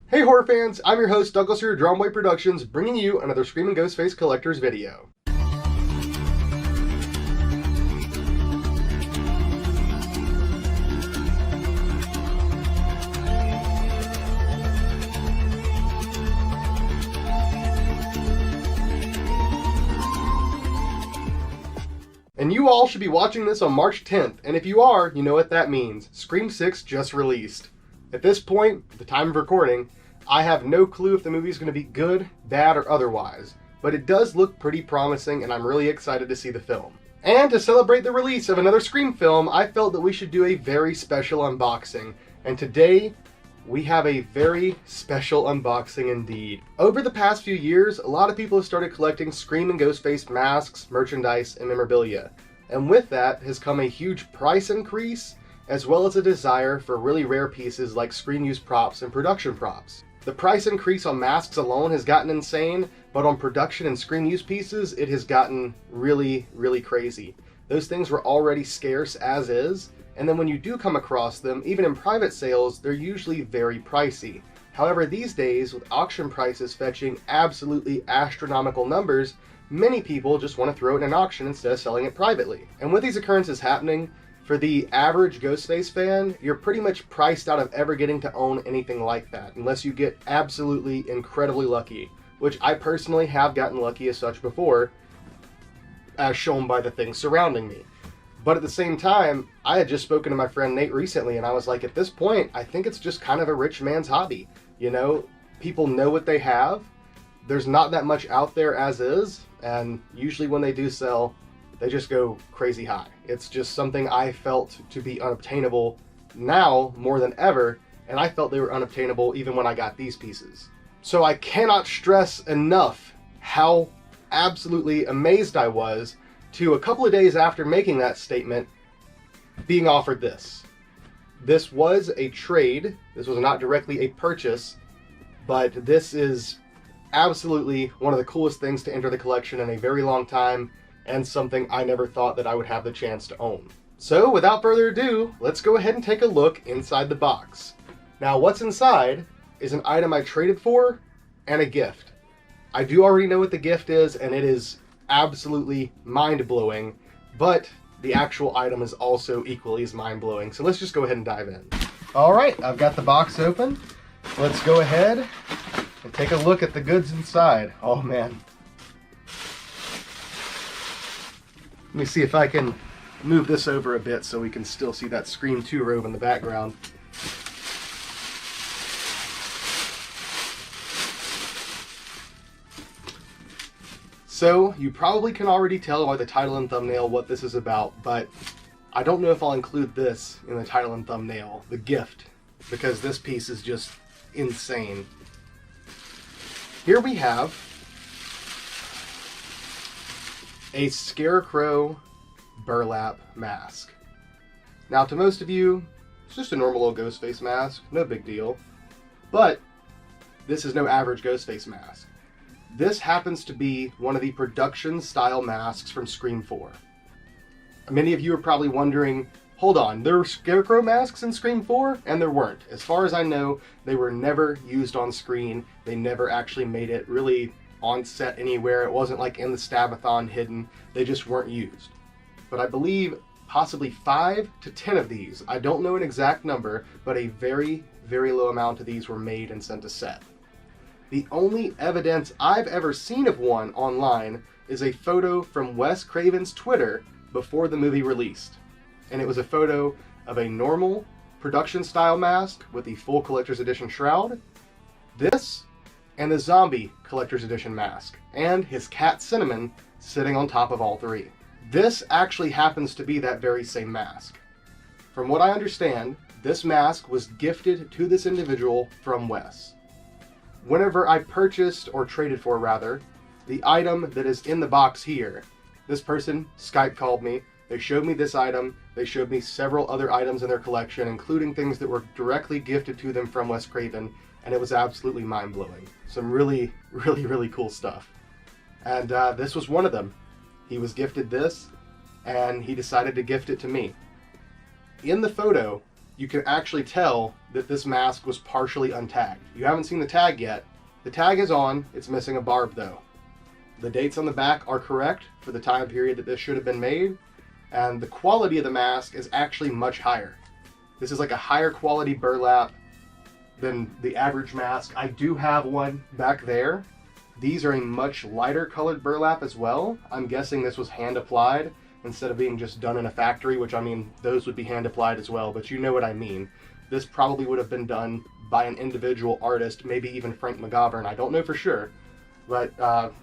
Hey horror fans, I'm your host Douglas here at Drumway Productions, bringing you another Scream and Ghostface Collectors video. And you all should be watching this on March 10th, and if you are, you know what that means. Scream 6 just released. At this point, at the time of recording, I have no clue if the movie is going to be good, bad, or otherwise, but it does look pretty promising and I'm really excited to see the film. And to celebrate the release of another Scream film, I felt that we should do a very special unboxing, and today we have a very special unboxing indeed. Over the past few years, a lot of people have started collecting Scream and Ghostface masks, merchandise, and memorabilia, and with that has come a huge price increase as well as a desire for really rare pieces like Scream used props and production props. The price increase on masks alone has gotten insane, but on production and Scream used pieces, it has gotten really, really crazy. Those things were already scarce as is, and then when you do come across them, even in private sales, they're usually very pricey. However, these days, with auction prices fetching absolutely astronomical numbers, many people just want to throw it in an auction instead of selling it privately. And with these occurrences happening, for the average Ghostface fan, you're pretty much priced out of ever getting to own anything like that, unless you get absolutely incredibly lucky, which I personally have gotten lucky as such before, as shown by the things surrounding me. But at the same time, I had just spoken to my friend Nate recently, and I was like, at this point, I think it's just kind of a rich man's hobby. You know, people know what they have, there's not that much out there as is, and usually when they do sell, they just go crazy high. It's just something I felt to be unobtainable now more than ever, and I felt they were unobtainable even when I got these pieces. So I cannot stress enough how absolutely amazed I was to, a couple of days after making that statement, being offered this. This was a trade. This was not directly a purchase, but this is absolutely one of the coolest things to enter the collection in a very long time, and something I never thought that I would have the chance to own. So without further ado, let's go ahead and take a look inside the box. Now what's inside is an item I traded for and a gift. I do already know what the gift is, and it is absolutely mind-blowing, but the actual item is also equally as mind-blowing. So let's just go ahead and dive in. Alright, I've got the box open. Let's go ahead and take a look at the goods inside. Oh man. Let me see if I can move this over a bit so we can still see that Scream 2 robe in the background. So, you probably can already tell by the title and thumbnail what this is about, but I don't know if I'll include this in the title and thumbnail, the gift, because this piece is just insane. Here we have a Scre4m burlap mask. Now to most of you, it's just a normal old Ghostface mask, no big deal. But this is no average Ghostface mask. This happens to be one of the production style masks from Scream 4. Many of you are probably wondering, hold on, there were Scre4m masks in Scream 4? And there weren't. As far as I know, they were never used on screen. They never actually made it really on set anywhere. It wasn't like in the Stabathon hidden. They just weren't used. But I believe possibly 5 to 10 of these, I don't know an exact number, but a very, very low amount of these were made and sent to set. The only evidence I've ever seen of one online is a photo from Wes Craven's Twitter before the movie released. And it was a photo of a normal production style mask with the full collector's edition shroud, this, and the zombie collector's edition mask, and his cat Cinnamon sitting on top of all three. This actually happens to be that very same mask. From what I understand, this mask was gifted to this individual from Wes. Whenever I purchased, or traded for rather, the item that is in the box here, this person Skype called me, they showed me this item, they showed me several other items in their collection, including things that were directly gifted to them from Wes Craven, and it was absolutely mind-blowing. Some really, really, really cool stuff. And this was one of them. He was gifted this, and he decided to gift it to me. In the photo, you can actually tell that this mask was partially untagged. You haven't seen the tag yet. The tag is on, it's missing a barb though. The dates on the back are correct for the time period that this should have been made, and the quality of the mask is actually much higher. This is like a higher quality burlap than the average mask. I do have one back there. These are a much lighter colored burlap as well. I'm guessing this was hand applied instead of being just done in a factory, which I mean, those would be hand applied as well, but you know what I mean. This probably would have been done by an individual artist, maybe even Frank McGovern. I don't know for sure, but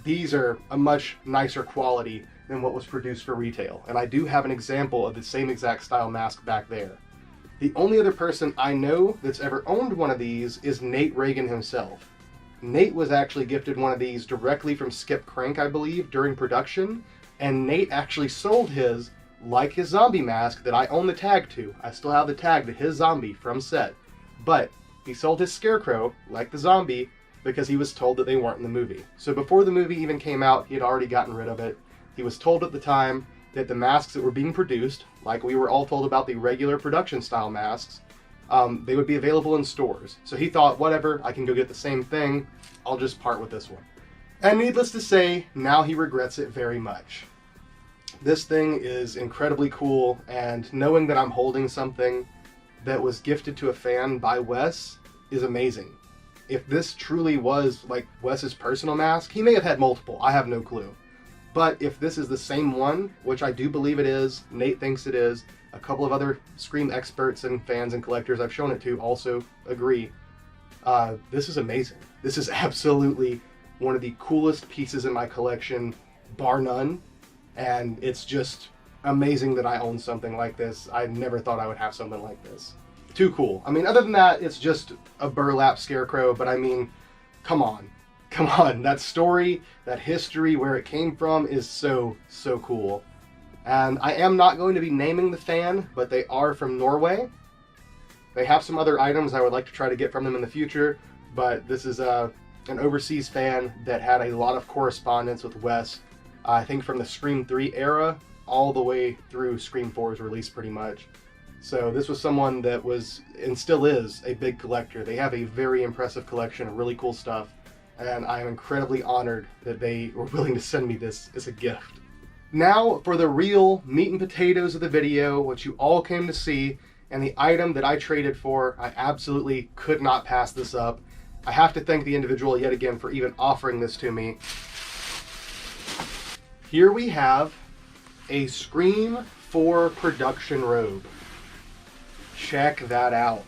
these are a much nicer quality than what was produced for retail. And I do have an example of the same exact style mask back there. The only other person I know that's ever owned one of these is Nate Reagan himself. Nate was actually gifted one of these directly from Scre4m, I believe, during production, and Nate actually sold his like his zombie mask that I own the tag to. I still have the tag to his zombie from set, but he sold his Scarecrow like the zombie because he was told that they weren't in the movie. So before the movie even came out, he had already gotten rid of it. He was told at the time that the masks that were being produced, like we were all told about the regular production style masks, they would be available in stores. So he thought, whatever, I can go get the same thing, I'll just part with this one. And needless to say, now he regrets it very much. This thing is incredibly cool, and knowing that I'm holding something that was gifted to a fan by Wes is amazing. If this truly was like Wes's personal mask, he may have had multiple, I have no clue. But if this is the same one, which I do believe it is, Nate thinks it is, a couple of other Scream experts and fans and collectors I've shown it to also agree, this is amazing. This is absolutely one of the coolest pieces in my collection, bar none, and it's just amazing that I own something like this. I never thought I would have something like this. Too cool. I mean, other than that, it's just a burlap Scarecrow, but I mean, come on. Come on, that story, that history, where it came from is so, so cool. And I am not going to be naming the fan, but they are from Norway. They have some other items I would like to try to get from them in the future, but this is an overseas fan that had a lot of correspondence with Wes, I think from the Scream 3 era, all the way through Scream 4's release pretty much. So this was someone that was, and still is, a big collector. They have a very impressive collection of really cool stuff. And I am incredibly honored that they were willing to send me this as a gift. Now for the real meat and potatoes of the video, what you all came to see, and the item that I traded for. I absolutely could not pass this up. I have to thank the individual yet again for even offering this to me. Here we have a Scream4 production robe. Check that out.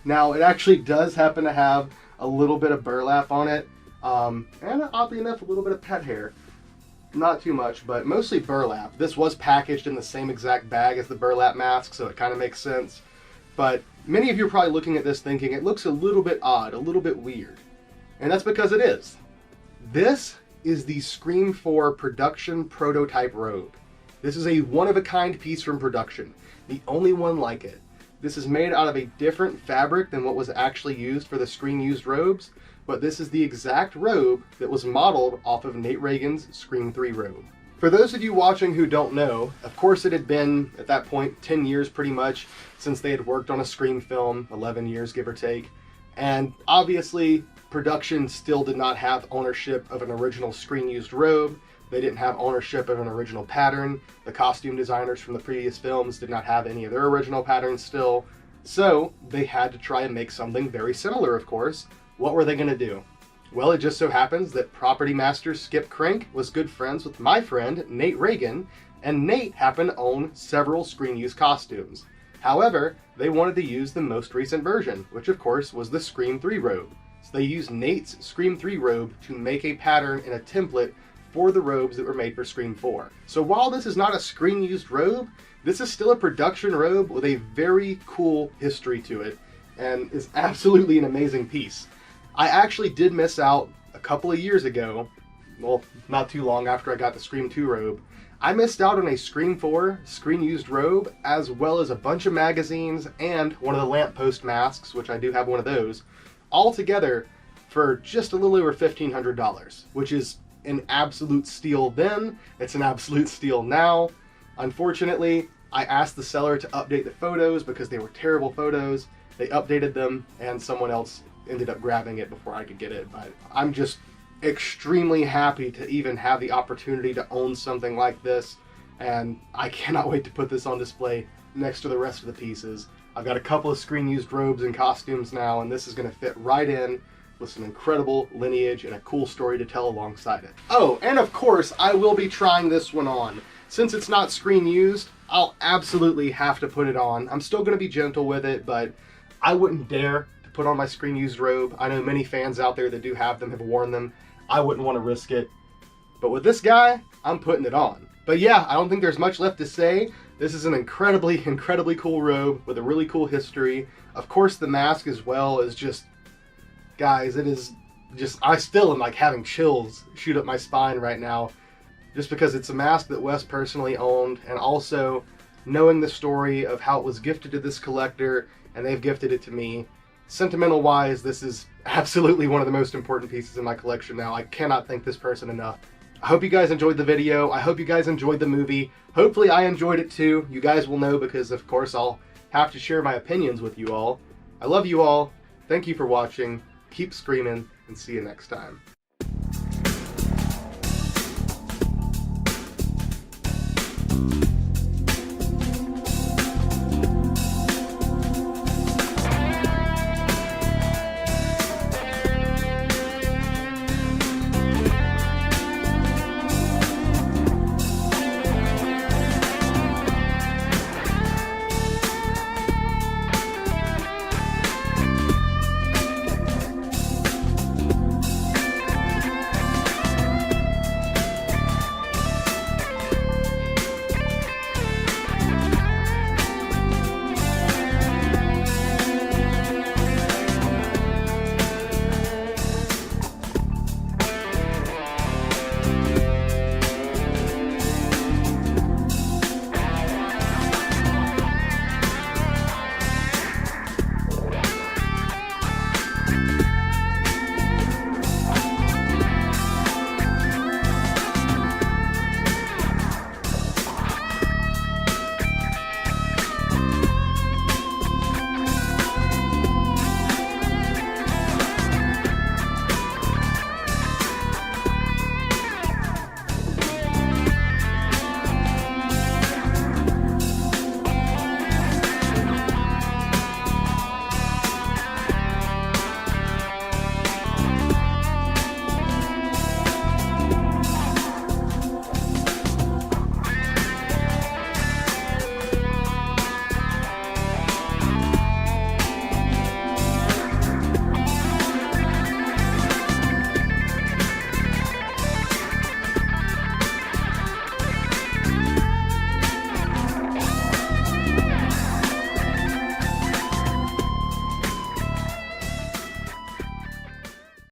Now it actually does happen to have a little bit of burlap on it, and oddly enough, a little bit of pet hair. Not too much, but mostly burlap. This was packaged in the same exact bag as the burlap mask, so it kind of makes sense. But many of you are probably looking at this thinking it looks a little bit odd, a little bit weird. And that's because it is. This is the Scream4 production prototype robe. This is a one-of-a-kind piece from production, the only one like it. This is made out of a different fabric than what was actually used for the Scream used robes, but this is the exact robe that was modeled off of Nate Reagan's Scream 3 robe. For those of you watching who don't know, of course it had been, at that point, 10 years pretty much since they had worked on a Scream film, 11 years give or take, and obviously production still did not have ownership of an original Scream used robe. They didn't have ownership of an original pattern. The costume designers from the previous films did not have any of their original patterns still. So they had to try and make something very similar, of course. What were they going to do? Well, it just so happens that property master Scre4m was good friends with my friend Nate Reagan, and Nate happened to own several Scream used costumes. However, they wanted to use the most recent version, which of course was the Scream 3 robe. So they used Nate's Scream 3 robe to make a pattern and a template for the robes that were made for Scream 4. So while this is not a Scream used robe, this is still a production robe with a very cool history to it, and is absolutely an amazing piece. I actually did miss out a couple of years ago, well, not too long after I got the Scream 2 robe. I missed out on a Scream 4 Scream used robe, as well as a bunch of magazines and one of the lamppost masks, which I do have one of those, all together for just a little over $1,500, which is an absolute steal then. It's an absolute steal now. Unfortunately, I asked the seller to update the photos because they were terrible photos. They updated them, and someone else ended up grabbing it before I could get it. But I'm just extremely happy to even have the opportunity to own something like this, and I cannot wait to put this on display next to the rest of the pieces. I've got a couple of screen-used robes and costumes now, and this is going to fit right in with some incredible lineage and a cool story to tell alongside it. Oh, and of course, I will be trying this one on. Since it's not screen-used, I'll absolutely have to put it on. I'm still going to be gentle with it, but I wouldn't dare to put on my screen-used robe. I know many fans out there that do have them have worn them. I wouldn't want to risk it. But with this guy, I'm putting it on. But yeah, I don't think there's much left to say. This is an incredibly, incredibly cool robe with a really cool history. Of course, the mask as well is just, guys, it is just, I still am like having chills shoot up my spine right now, just because it's a mask that Wes personally owned, and also knowing the story of how it was gifted to this collector and they've gifted it to me. Sentimental wise, this is absolutely one of the most important pieces in my collection now. I cannot thank this person enough. I hope you guys enjoyed the video. I hope you guys enjoyed the movie. Hopefully I enjoyed it too. You guys will know because of course I'll have to share my opinions with you all. I love you all. Thank you for watching. Keep screaming, and see you next time.